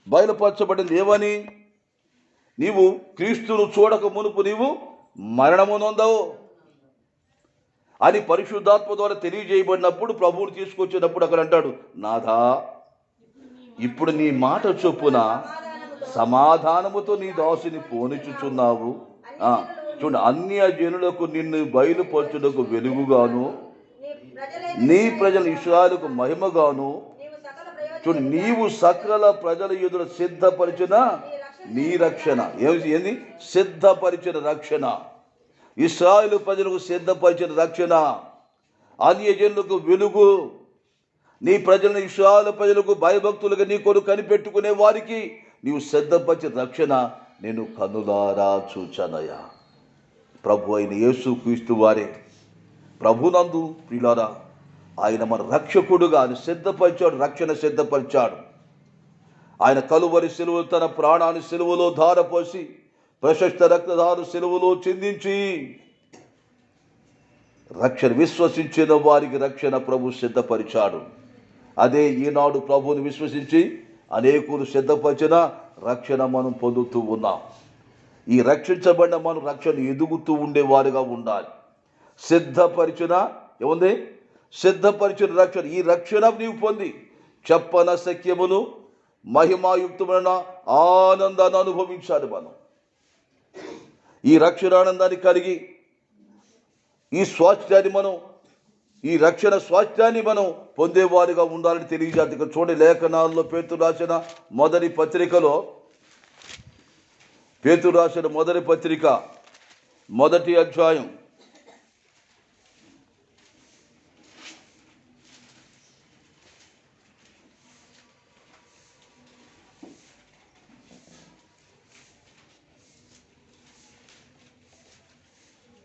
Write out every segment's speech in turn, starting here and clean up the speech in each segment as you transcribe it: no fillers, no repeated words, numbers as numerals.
బయలుపరచబడింది ఏమని? నీవు క్రీస్తును చూడక మునుపు నీవు మరణము నొందవు అని పరిశుద్ధాత్మ ద్వారా తెలియజేయబడినప్పుడు ప్రభువుని తీసుకొచ్చినప్పుడు అక్కడ అంటాడు, నాథా ఇప్పుడు నీ మాట చొప్పున సమాధానముతో నీ దాసుని పోనిచుచున్నావు. చూడండి, అన్య జనులకు నిన్ను బయలుపరచుటకు వెలుగుగాను, నీ ప్రజల ఇశ్రాయేలుకు మహిమగాను, చూడండి, నీవు సకల ప్రజల ఎదుట సిద్ధపరిచిన నీ రక్షణ. ఏంది? సిద్ధపరిచిన రక్షణ. ఇశ్రాయేలు ప్రజలకు సిద్ధపరిచిన రక్షణ, అన్యజనులకు వెలుగు, నీ ప్రజలను ఇశ్రాయేలు ప్రజలకు భయభక్తులుగా నీ కొరకు కనిపెట్టుకునే వారికి నీవు సిద్ధపరిచిన రక్షణ నేను కనులారా చూచానయ్యా. ప్రభు అయిన యేసు క్రీస్తు వారే ప్రభునందు ప్రియులారా, ఆయన మన రక్షకుడుగా ఆయన సిద్ధపరిచాడు, రక్షణ సిద్ధపరిచాడు. ఆయన కలువరి సిలువ తన ప్రాణాన్ని సిలువలో ధారపోసి ప్రశస్త రక్తధారు సిలువలో చిందించి రక్షణ విశ్వసించిన వారికి రక్షణ ప్రభు సిద్ధపరిచాడు. అదే ఈనాడు ప్రభువుని విశ్వసించి అనేకులు సిద్ధపరిచిన రక్షణ మనం పొందుతూ ఉన్నాం. ఈ రక్షించబడిన మనం రక్షణ ఎదుగుతూ ఉండేవారుగా ఉండాలి. సిద్ధపరిచిన ఏముంది? సిద్ధపరిచిన రక్షణ. ఈ రక్షణ నీవు పొంది చెప్పన సఖ్యమును మహిమాయుక్తమైన ఆనందాన్ని అనుభవించాలి. మనం ఈ రక్షణ ఆనందాన్ని కలిగి ఈ రక్షణ స్వాస్థ్యాన్ని మనం పొందేవారుగా ఉండాలని తెలియజేద్దాం. ఇక్కడ చూడండి, లేఖనాల్లో పేతురు రాసిన మొదటి పత్రిక మొదటి అధ్యాయం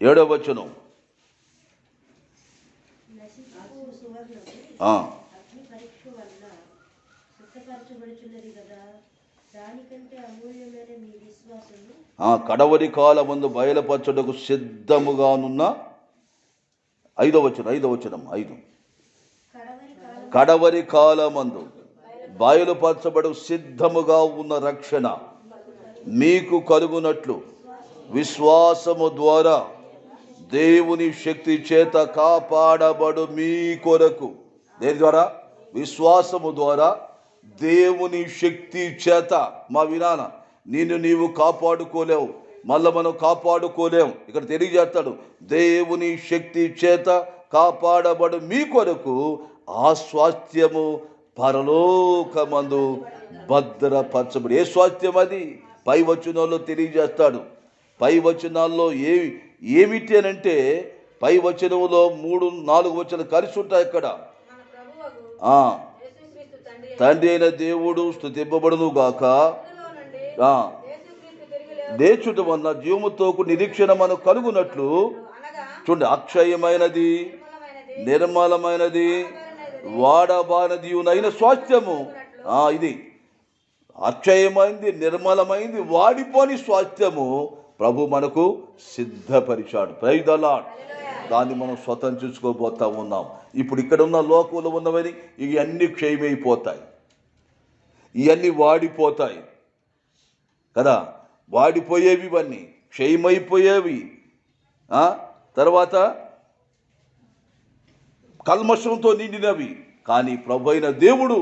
7వ వచనం. కడవరి కాలమందు బయలుపరచుటకు సిద్ధముగానున్న 5వ వచనం 5 కడవరి కాలమందు బయలుపరచబడు సిద్ధముగా ఉన్న రక్షణ మీకు కలుగునట్లు విశ్వాసము ద్వారా దేవుని శక్తి చేత కాపాడబడు మీ కొరకు. దేని ద్వారా? విశ్వాసము ద్వారా దేవుని శక్తి చేత. మా వినాన, నిన్ను నీవు కాపాడుకోలేవు, మళ్ళీ మనం కాపాడుకోలేము. ఇక్కడ తెలియజేస్తాడు, దేవుని శక్తి చేత కాపాడబడు మీ కొరకు ఆ స్వాస్థ్యము పరలోకమందు భద్రపరచబడి. ఏ స్వాస్థ్యం అది? పై వచనాల్లో తెలియజేస్తాడు. పై వచనాల్లో ఏమిటి అని అంటే, పై వచనంలో 3-4 వచనాలు కలిసి ఉంటాయి. ఇక్కడ తండ్రి అయిన దేవుడు స్తుతింపబడును గాక, దేచుట వల్ల జీవముతో నిరీక్షణ మనకు కలుగునట్లు. చూడండి, అక్షయమైనది, నిర్మలమైనది, వాడబానదియునైన స్వాస్థ్యము. ఇది అక్షయమైంది, నిర్మలమైంది, వాడిపోని స్వాస్థ్యము ప్రభు మనకు సిద్ధపరిచాడు. Praise the lord. దాన్ని మనం స్వతంత్రించుకోబోతా ఉన్నాం. ఇప్పుడు ఇక్కడ ఉన్న లోకంలో ఉన్నవని ఇవన్నీ క్షయమైపోతాయి, ఇవన్నీ వాడిపోతాయి కదా. వాడిపోయేవి, ఇవన్నీ క్షయమైపోయేవి. తర్వాత కల్మషంతో నిండినవి. కానీ ప్రభు అయిన దేవుడు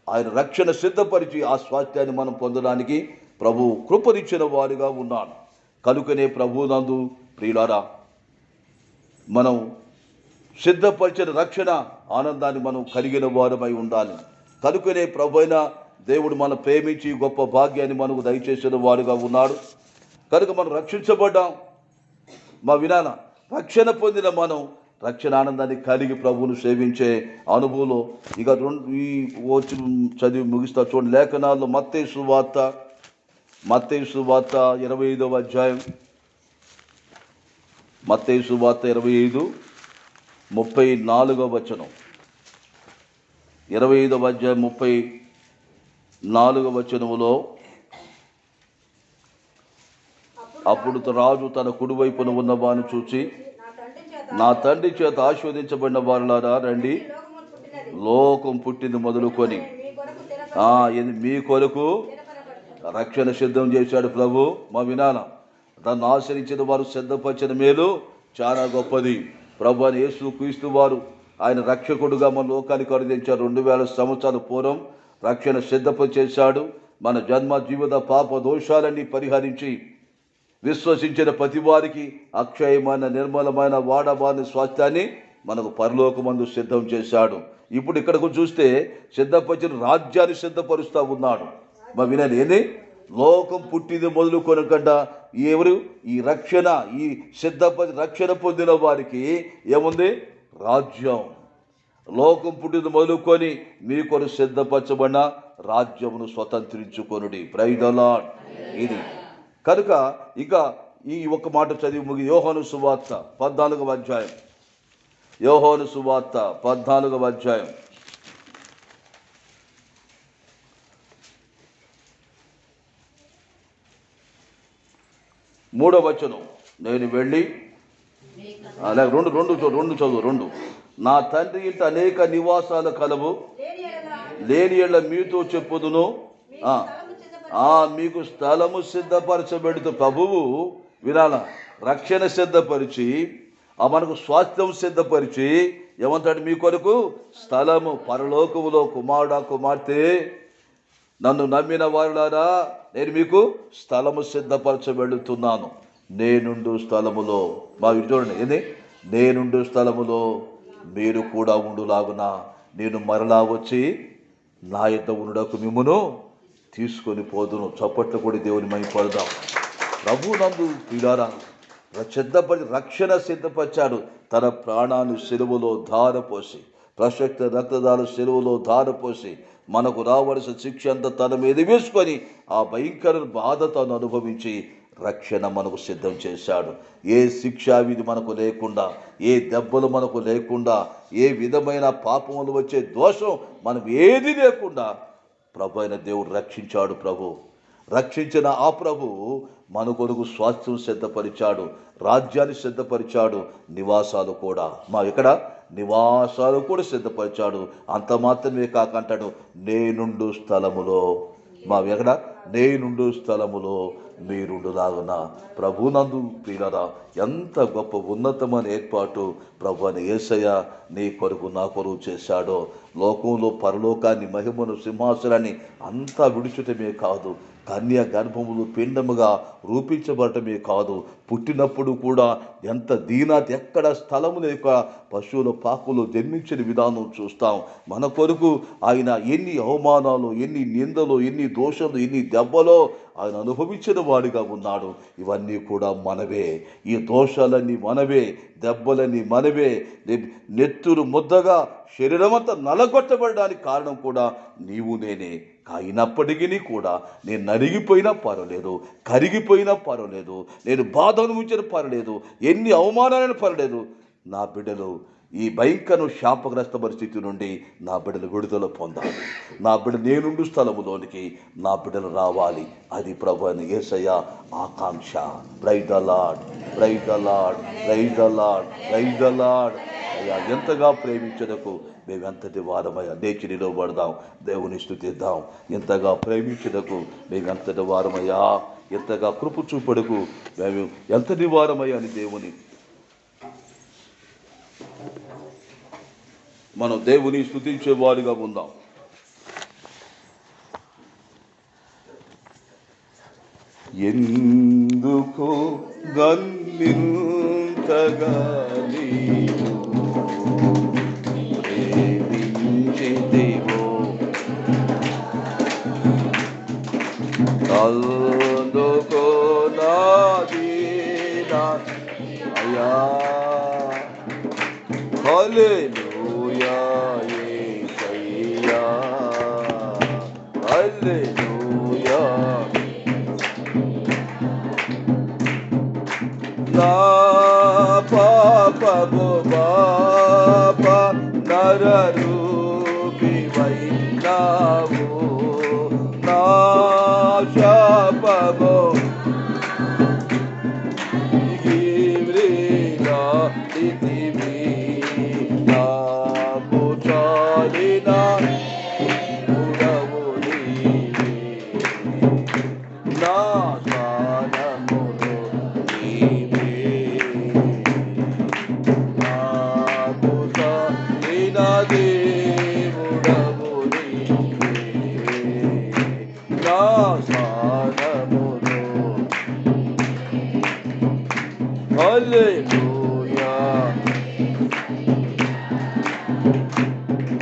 ఆయన రక్షణ సిద్ధపరిచి ఆ స్వాస్థ్యాన్ని మనం పొందడానికి ప్రభు కృపనిచ్చిన వారుగా ఉన్నాడు. కనుకనే ప్రభునందు ప్రియులారా, మనం సిద్ధపరిచిన రక్షణ ఆనందాన్ని మనం కలిగిన వారమై ఉండాలి. కనుకనే ప్రభు అయిన దేవుడు మనం ప్రేమించి గొప్ప భాగ్యాన్ని మనకు దయచేసిన వారుగా ఉన్నాడు. కనుక మనం రక్షించబడ్డాం. మా వినాన, రక్షణ పొందిన మనం రక్షణ ఆనందాన్ని కలిగి ప్రభువును సేవించే అనుభవంలో ఇక వచ్చి చదివి ముగిస్తా. చూడండి, లేఖనాల్లో మత్తయి సువార్త 25వ అధ్యాయం, మత్తయి సువార్త 25:34 వచనం. 25వ అధ్యాయం 34వ వచనములో, అప్పుడు రాజు తన కుడివైపున ఉన్న వారిని చూచి, నా తండ్రి చేత ఆశీర్వదించబడిన వారులారా రండి, లోకం పుట్టింది మొదలుకొని మీ కొరకు రక్షణ సిద్ధం చేశాడు ప్రభు. మా వినాల తను ఆశ్రయించిన వారు సిద్ధపరిచిన మేలు చాలా గొప్పది. ప్రభు అని యేసు క్రీస్తు వారు ఆయన రక్షకుడుగా మన లోకానికి అనుదించారు. 2000 సంవత్సరాల పూర్వం రక్షణ సిద్ధపరిచేశాడు. మన జన్మ జీవిత పాప దోషాలన్నీ పరిహరించి విశ్వసించిన ప్రతి వారికి అక్షయమైన నిర్మలమైన వాడబాని స్వాస్థ్యాన్ని మనకు పరలోకమందు సిద్ధం చేశాడు. ఇప్పుడు ఇక్కడకు చూస్తే సిద్ధపరిచిన రాజ్యాన్ని సిద్ధపరుస్తూ ఉన్నాడు. మా వినండి, ఏంది లోకం పుట్టింది మొదలుకొనకుండా ఎవరు ఈ రక్షణ ఈ రక్షణ పొందిన వారికి ఏముంది? రాజ్యం. లోకం పుట్టింది మొదలుకొని మీ కొరకు సిద్ధపరచబడిన రాజ్యమును స్వతంత్రించుకొనుడి. Praise the lord. ఇది కనుక ఇక ఈ ఒక్క మాట చదివి ముగి యోహాను సువార్త 14వ అధ్యాయం. యోహాను సువార్త 14వ అధ్యాయం 3వ వచనం. నేను వెళ్ళి రెండు చదువు. నా తండ్రి ఇంట అనేక నివాసాలు కలవు, లేని ఎడల మీతో చెప్పుదును, మీకు స్థలము సిద్ధపరచబెడుతూ ప్రభువు వినాల రక్షణ సిద్ధపరిచి మనకు స్వాస్థ్యం సిద్ధపరిచి ఏమంటాడు? మీ కొరకు స్థలము పరలోకములో కుమారుడా కుమార్తె నన్ను నమ్మిన వారులారా నేను మీకు స్థలము సిద్ధపరచబెడుతున్నాను. నేనుండు స్థలములో మా చూడండి ఏంది? నేనుండు స్థలములో మీరు కూడా ఉండులాగున నేను మరలా వచ్చి నా యొద్ద ఉండుటకు మిమ్మును తీసుకొని పోదును. చప్పట్లు కూడా దేవుని మహిమపడదాం. ప్రభు నందు పిల్లారా రక్షణ సిద్ధపరిచాడు. తన ప్రాణాన్ని సిలువలో ధారపోసి, ప్రసక్త రక్తదాలు సిలువలో ధారపోసి మనకు రావలసిన శిక్ష అంతా తన మీద వేసుకొని ఆ భయంకర బాధ తను అనుభవించి రక్షణ మనకు సిద్ధం చేశాడు. ఏ శిక్షా విధి మనకు లేకుండా, ఏ దెబ్బలు మనకు లేకుండా, ఏ విధమైన పాపములు వచ్చే దోషం మనం ఏది లేకుండా ప్రభు అయిన దేవుడు రక్షించాడు. రక్షించిన ఆ ప్రభు మన కొరకు స్వాస్థ్యం సిద్ధపరిచాడు, రాజ్యాన్ని సిద్ధపరిచాడు, నివాసాలు కూడా నివాసాలు కూడా సిద్ధపరిచాడు. అంత మాత్రమే కాకంటాడు నేనుండు స్థలములో నేనుండు స్థలములో మీరుండులాగున. ప్రభునందు ప్రియులారా ఎంత గొప్ప ఉన్నతమైన ఏర్పాటు ప్రభు అని యేసయ్య నీ కొరకు నా కొరకు చేశాడో. లోకంలో పరలోకాన్ని మహిమను సింహాసనాన్ని అంతా విడుచుటమే కాదు, కన్య గర్భములు పిండముగా రూపించబడటమే కాదు, పుట్టినప్పుడు కూడా ఎంత దీనాతి ఎక్కడ స్థలము లేక పశువుల పాకులు జన్మించిన విధానం చూస్తాం. మన కొరకు ఆయన ఎన్ని అవమానాలు, ఎన్ని నిందలు, ఎన్ని దోషాలు, ఎన్ని దెబ్బలో ఆయన అనుభవించిన వాడిగా ఉన్నాడు. ఇవన్నీ కూడా మనవే. ఈ దోషాలన్నీ మనవే, దెబ్బలన్నీ మనవే. నెత్తురు ముద్దగా శరీరమంతా నలగొట్టబడడానికి కారణం కూడా నీవు నేనే. అయినప్పటికీ కూడా నేను నలిగిపోయినా పర్వాలేదు, కరిగిపోయినా పర్వాలేదు, నేను బాధ అనుభవించిన పర్వాలేదు, ఎన్ని అవమానాలను పర్వాలేదు, నా బిడ్డలు ఈ భయంకర శాపగ్రస్త పరిస్థితి నుండి నా బిడ్డలు విడుదల పొందాలి. నా బిడ్డ నేనుండు స్థలములోనికి నా బిడ్డలు రావాలి. అది ప్రభు అని యేసయ్య ఆకాంక్ష. Praise the lord, praise the lord, praise the lord, praise the lord. అయ్యా ఎంతగా ప్రేమించదకు మేము ఎంతటి వారమయ్యా. లేచి నిలబడదాం, దేవుని స్తుతిద్దాం. ఎంతగా ప్రేమించదకు మేము ఎంతటి వారమయ్యా, ఎంతగా కృప చూపడకు మేము ఎంతటి వారమయ్యా అని మనం దేవుని స్తుతించే వారిగా ఉందాం. ఎందుకు గన్నింతగా నీవు ప్రేమించితివో, అందుకు నాదీనా అయ్యా. హల్లెలూయా యేసయ్యా, హల్లెలూయా. నా పాపము పాప నరరూపివైనావు, నా శాపము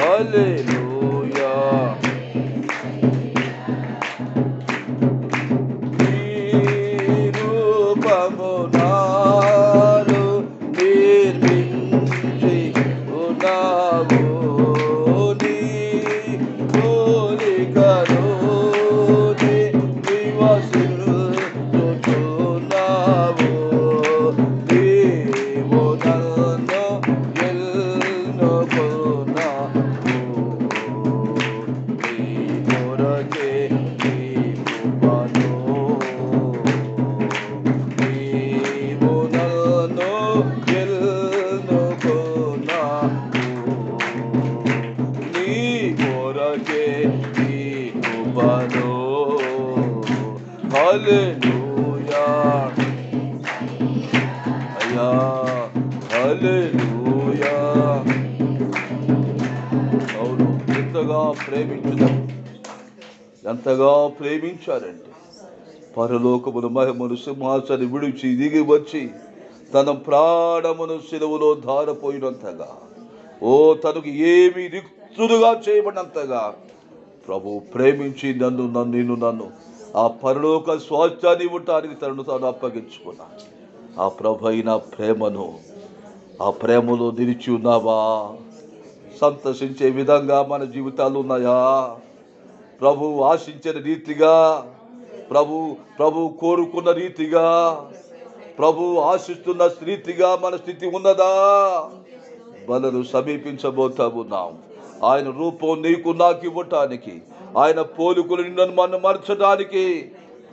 హల్లెలూయా. నీ రూపము నాలో నిర్మించి ఉన్నావు, నీ పోలికలోనే నివసించుచున్నావు. నీవు నన్ను ఎన్నుకున్నావు, నీ కొరకే నీ కృపను. నీవు నన్ను ఎన్నుకున్నావు, నీ కొరకే నీ కృపను. హల్లెలూయా అయ్యా, హల్లెలూయా. అవును, ఎంతగా ప్రేమించారంటే పరలోకమును మహిమను సింహాసనం విడిచి దిగి వచ్చి తన ప్రాణమును శిలువలో ధారపోయినంతగా, ఓ తనకు ఏమి రిక్తులుగా చేయబడినంతగా ప్రభు ప్రేమించి నన్ను ఆ పరలోక స్వాస్థ్యాన్ని ఇవ్వటానికి తనను తాను అప్పగించుకున్నా. ఆ ప్రభు అయిన ప్రేమను, ఆ ప్రేమలో నిలిచి ఉన్నావా? సంతసించే విధంగా మన జీవితాలు ఉన్నాయా? ప్రభు ఆశించిన రీతిగా, ప్రభు కోరుకున్న రీతిగా, ప్రభు ఆశిస్తున్న రీతిగా మన స్థితి ఉన్నదా? బలను సమీపించబోతా ఉన్నాం. ఆయన రూపం నీకు నాకు ఇవ్వటానికి, ఆయన పోలికలు నిన్ను మనం మార్చడానికి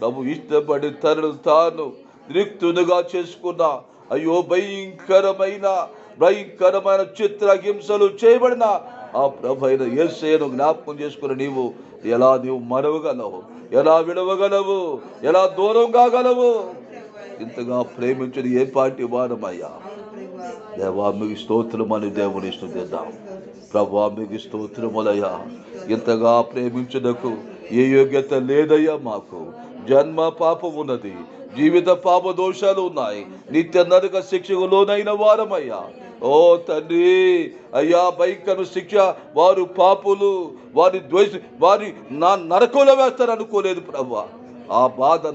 ప్రభు ఇష్టపడి తనను తాను రిక్తునుగా చేసుకున్న, అయ్యో భయంకరమైన చిత్రహింసలు చేయబడిన ఆ ప్రభు అయిన యేసయ్యను జ్ఞాపకం చేసుకుని నీవు మరవగలవు? ఎలా విడవగలవు? ఎలా దూరం కాగలవు? ఇంతగా ప్రేమించని ఏ పాటి వారమయ్యా? దేవా మీకు స్తోత్రమని దేవుని స్తుతిద్దాం. ప్రభువా మీకు స్తోత్రములయ్యా. ఇంతగా ప్రేమించుటకు ఏ యోగ్యత లేదయ్యా మాకు. జన్మ పాపం ఉన్నది, జీవిత పాప దోషాలు ఉన్నాయి, నిత్య నరక శిక్షకు లోనైన వారమయ్యా. ఓ తండ్రి అయ్యా, భయంకర శిక్ష వారు పాపులు, వారి నరకంలో వేస్తారు అనుకోలేదు ప్రభువా. ఆ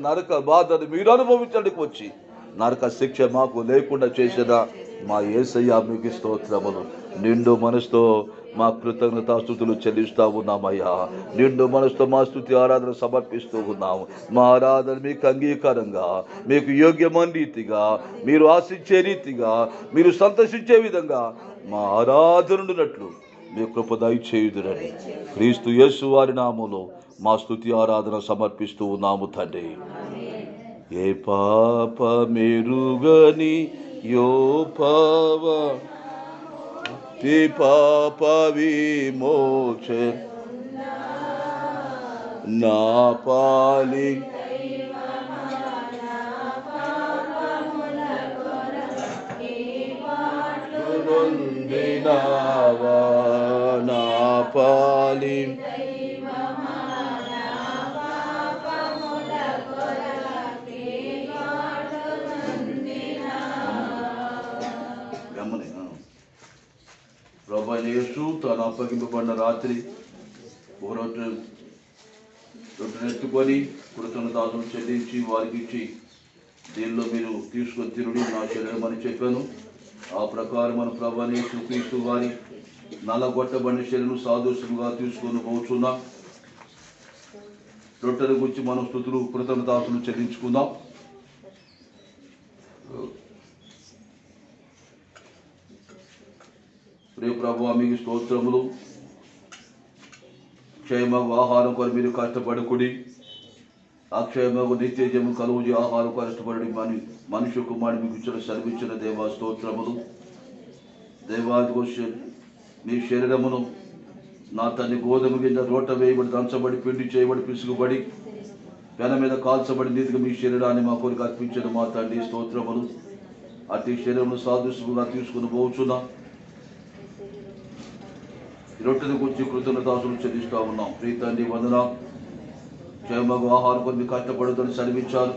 నరక బాధను మీరు అనుభవించడానికి వచ్చి నరక శిక్ష మాకు లేకుండా చేసిన మా యేసయ్య మీకు స్తోత్రములు. నిండు మనసుతో మా కృతజ్ఞతాస్తుతులు చెల్లిస్తూ ఉన్నామయ్యా. నిండు మనసుతో మా స్తుతి ఆరాధన సమర్పిస్తూ ఉన్నాము. మా ఆరాధన మీకు అంగీకారంగా, మీకు యోగ్యమైన రీతిగా, మీరు ఆశించే రీతిగా, మీరు సంతోషించే విధంగా మా ఆరాధనున్నట్లు మీ కృప దయచేయుదురని క్రీస్తు యేసు వారి నామములో మా స్తుతి ఆరాధన సమర్పిస్తూ ఉన్నాము తండ్రి. ఏ పాప మెరుగని యో పావ పాప విమోచ నా పాలి నొందినావా, నా పాలి ప్రభు యేసు తాను అప్పగింపబడిన రాత్రి రొట్టెనెత్తుకొని కృతజ్ఞతాస్తుతులు చెల్లించి వారికి ఇచ్చి, దీనిలో మీరు తీసుకొని తిరుడి నా శరీరం అని చెప్పాను. ఆ ప్రకారం మన ప్రభు యేసు క్రీస్తు వారి నల్లగొట్టబడిన శరీరం సాదృశ్యంగా తీసుకొని పోతున్నాం. రొట్టెల గురించి మనం స్తుతులు కృతజ్ఞతాస్తుతులు చెల్లించుకుందాం. ప్రియ ప్రభువా మీకు స్తోత్రములు. క్షయమగు ఆహారం కొరకు మీరు కష్టపడుకుడి, అక్షయమగు నిత్యజము కలుగు ఆహారం కష్టపడి మనుష్య కుమారుడు మీకు ఇచ్చిన సెలవిచ్చిన దేవా స్తోత్రములు. దేవాదిగో మీ శరీరమును నా తల్లి గోధుమ గింజ రోట వేయబడి, దంచబడి, పిండి చేయబడి, పిసుగుబడి, పెన మీద కాల్చబడి నీతిగా మీ శరీరాన్ని మా కొరకు అర్పించిన మా తండ్రి స్తోత్రములు. అట్టి శరీరమును సాదృశ్యముగా తీసుకుని పోవచ్చున్నా. ఈ రొట్టెను గురించి కృతజ్ఞతాస్తుతులు చెల్లిస్తూ ఉన్నాం. ప్రియ తండ్రి వందనం. క్షయమగు ఆహారం కొరకు మీరు కష్టపడుదని సెలవిచ్చారు.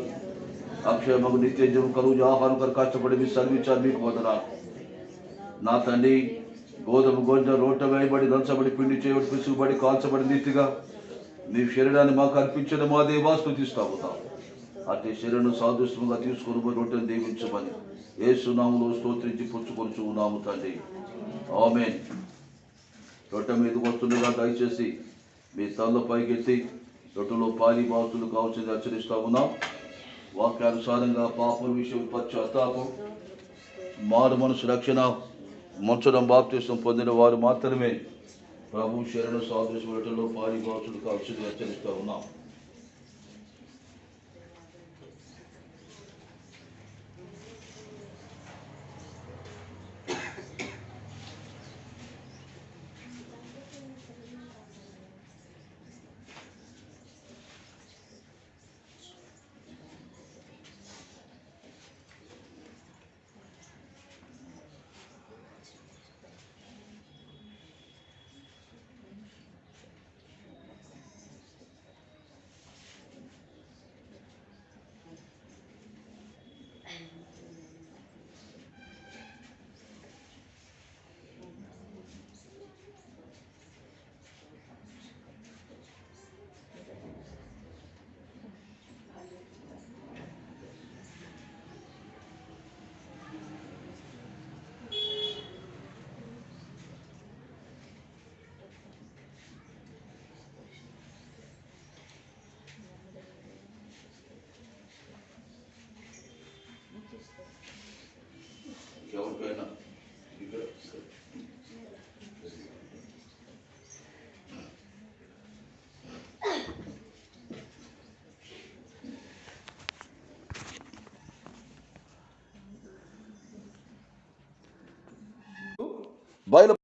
అక్షయమగు నిత్యజము కలుగు ఆహారం కొరకు కష్టపడి మీరు సెలవిచ్చారు. మీకు వందనాలు నా తండ్రి. గోధుమ గొంజ రోట వేయబడి దంచబడి పిండి చేయబడి పిసుగుబడి కాల్చబడి నీతిగా నీ శరీరాన్ని మాకు అర్పించిన మా దేవా స్తుతిస్తా ఉన్నాం. అట్టి శరీరం సాదృశ్యంగా తీసుకొని పోయి రొట్టెను దీవించమని యేసునామములో స్తోత్రించి పుచ్చుకొనుచు ఉన్నాము తండ్రి. ఆమేన్. రొట్టె మీదకి వస్తుండగా దయచేసి మీ తల్ల పైకెత్తి రొట్టెలో పాలి బాతులు కావాల్సింది హెచ్చరిస్తా ఉన్నాం. వాక్యానుసారంగా పాపం విషయం పశ్చాత్తాపం మారు మనసు రక్షణ మొచ్చడం బాప్తిసం పొందిన వారు మాత్రమే ప్రభు శరణ సాదృశ్య రొట్టెలో పాలి బాతులు కావాల్సింది హెచ్చరిస్తా ఉన్నాం. ఎవరికైనా బయలు